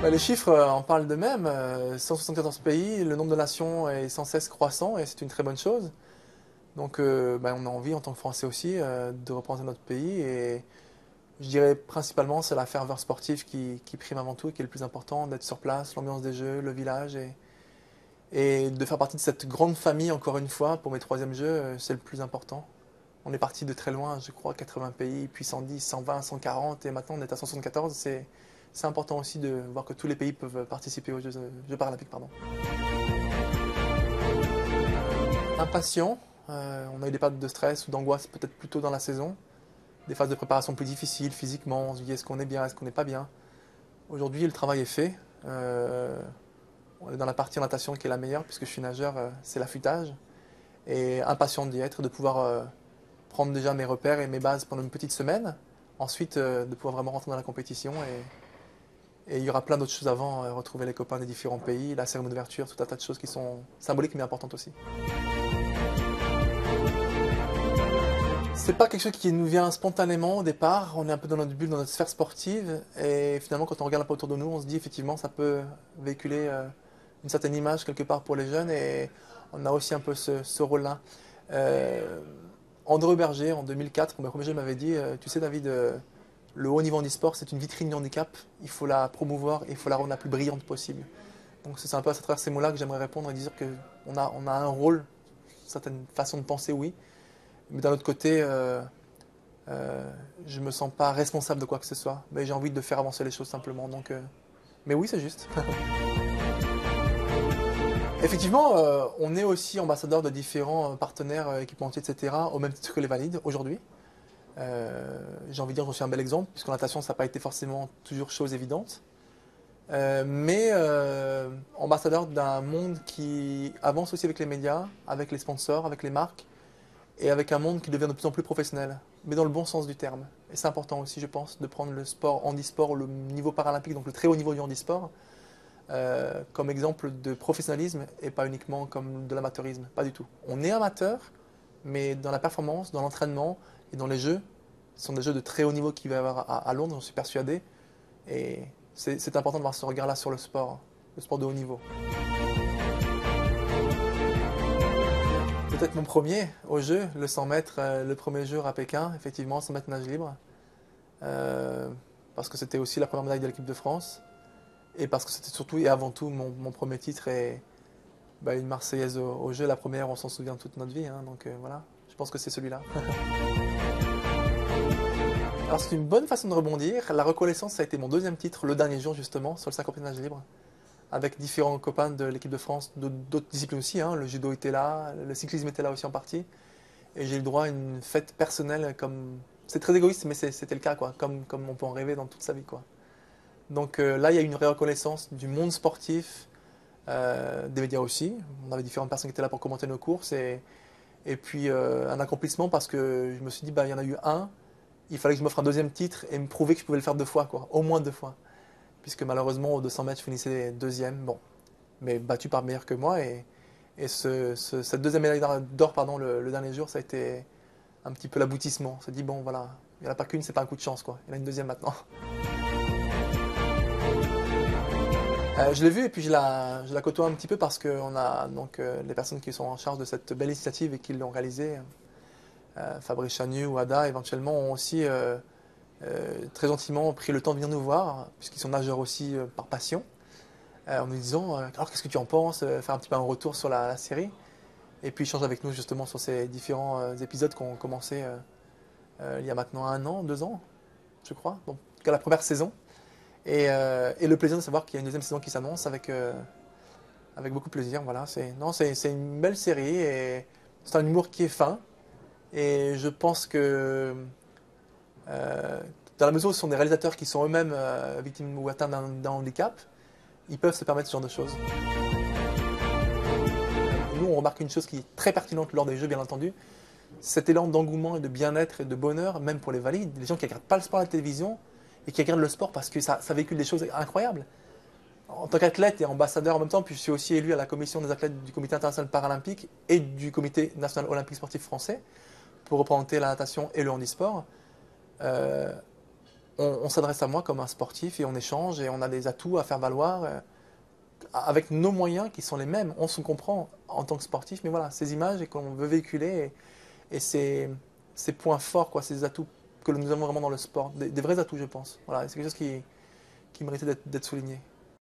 Les chiffres en parlent d'eux-mêmes. 174 pays, le nombre de nations est sans cesse croissant et c'est une très bonne chose. Donc on a envie en tant que Français aussi de représenter notre pays et je dirais principalement c'est la ferveur sportive qui prime avant tout et qui est le plus important, d'être sur place, l'ambiance des jeux, le village et de faire partie de cette grande famille encore une fois pour mes troisièmes jeux, c'est le plus important. On est parti de très loin, je crois, 80 pays, puis 110, 120, 140 et maintenant on est à 174. C'est important aussi de voir que tous les pays peuvent participer aux Jeux paralympiques. Pardon. Impatient, on a eu des périodes de stress ou d'angoisse peut-être plus tôt dans la saison, des phases de préparation plus difficiles physiquement, on se dit est-ce qu'on est bien, est-ce qu'on n'est pas bien. Aujourd'hui le travail est fait, on est dans la partie en natation qui est la meilleure puisque je suis nageur, c'est l'affûtage, et impatient d'y être, de pouvoir prendre déjà mes repères et mes bases pendant une petite semaine, ensuite de pouvoir vraiment rentrer dans la compétition et il y aura plein d'autres choses avant, retrouver les copains des différents pays, la cérémonie d'ouverture, tout un tas de choses qui sont symboliques mais importantes aussi. C'est pas quelque chose qui nous vient spontanément au départ, on est un peu dans notre bulle, dans notre sphère sportive, et finalement quand on regarde un peu autour de nous, on se dit effectivement ça peut véhiculer une certaine image quelque part pour les jeunes, et on a aussi un peu ce rôle-là. Euh, André Berger, en 2004, pour mes premiers jeux, m'avait dit, tu sais David, le haut niveau en e-sport, c'est une vitrine du handicap, il faut la promouvoir et il faut la rendre la plus brillante possible. Donc c'est un peu à travers ces mots-là que j'aimerais répondre et dire qu'on a un rôle, une certaine façon de penser, oui, mais d'un autre côté, je me sens pas responsable de quoi que ce soit. Mais j'ai envie de faire avancer les choses simplement. Donc, mais oui, c'est juste. Effectivement, on est aussi ambassadeur de différents partenaires, équipementiers, etc., au même titre que les valides aujourd'hui. J'ai envie de dire, j'en suis un bel exemple, puisqu'en natation, ça n'a pas été forcément toujours chose évidente. Mais ambassadeur d'un monde qui avance aussi avec les médias, avec les sponsors, avec les marques, et avec un monde qui devient de plus en plus professionnel, mais dans le bon sens du terme. Et c'est important aussi, je pense, de prendre le sport handisport, le niveau paralympique, donc le très haut niveau du handisport, comme exemple de professionnalisme et pas uniquement comme de l'amateurisme. Pas du tout. On est amateur, mais dans la performance, dans l'entraînement et dans les jeux, ce sont des jeux de très haut niveau qu'il va y avoir à Londres, j'en suis persuadé. Et c'est important de voir ce regard-là sur le sport de haut niveau. Peut-être mon premier au jeu, le 100 mètres, le premier jour à Pékin, effectivement, 100 mètres nage libre. Euh, Parce que c'était aussi la première médaille de l'équipe de France. Et parce que c'était surtout et avant tout mon premier titre et une Marseillaise au jeu, la première, on s'en souvient toute notre vie. Hein, donc voilà, je pense que c'est celui-là. Alors c'est une bonne façon de rebondir. La reconnaissance, ça a été mon deuxième titre le dernier jour justement sur le 50 mètres nage libre. Avec différents copains de l'équipe de France, d'autres disciplines aussi. Hein. Le judo était là, le cyclisme était là aussi en partie. Et j'ai eu le droit à une fête personnelle comme... C'est très égoïste, mais c'était le cas, quoi. Comme on peut en rêver dans toute sa vie, quoi. Donc là, il y a eu une reconnaissance du monde sportif, des médias aussi. On avait différentes personnes qui étaient là pour commenter nos courses. Et puis un accomplissement parce que je me suis dit, il y en a eu un. Il fallait que je m'offre un deuxième titre et me prouver que je pouvais le faire deux fois, quoi. Au moins deux fois. Puisque malheureusement, aux 200 mètres, je finissais deuxième. Bon, mais battu par meilleur que moi. Et cette deuxième médaille d'or le dernier jour, ça a été un petit peu l'aboutissement. On s'est dit, bon, voilà, il n'y en a pas qu'une, c'est pas un coup de chance, quoi. Il y en a une deuxième maintenant. Je l'ai vu et puis je la côtoie un petit peu parce qu'on a donc les personnes qui sont en charge de cette belle initiative et qui l'ont réalisée, Fabrice Chanu ou Ada éventuellement, ont aussi très gentiment pris le temps de venir nous voir, puisqu'ils sont nageurs aussi par passion, en nous disant alors qu'est-ce que tu en penses, faire un petit peu un retour sur la série, et puis échanger avec nous justement sur ces différents épisodes qui ont commencé il y a maintenant 1 an, 2 ans, je crois, donc la première saison. Et le plaisir de savoir qu'il y a une deuxième saison qui s'annonce avec beaucoup de plaisir. Voilà, c'est une belle série et c'est un humour qui est fin. Et je pense que euh, dans la mesure où ce sont des réalisateurs qui sont eux-mêmes victimes ou atteints d'un handicap, ils peuvent se permettre ce genre de choses. Nous, on remarque une chose qui est très pertinente lors des jeux, bien entendu, cet élan d'engouement et de bien-être et de bonheur, même pour les valides, les gens qui ne regardent pas le sport à la télévision et qui regardent le sport parce que ça véhicule des choses incroyables. En tant qu'athlète et ambassadeur en même temps, puis je suis aussi élu à la commission des athlètes du Comité international paralympique et du Comité national olympique sportif français pour représenter la natation et le handisport. Euh, on s'adresse à moi comme un sportif et on échange et on a des atouts à faire valoir avec nos moyens qui sont les mêmes. On se comprend en tant que sportif, mais voilà, ces images et qu'on veut véhiculer et ces points forts, quoi, ces atouts que nous avons vraiment dans le sport, des vrais atouts, je pense. Voilà, c'est quelque chose qui méritait d'être souligné.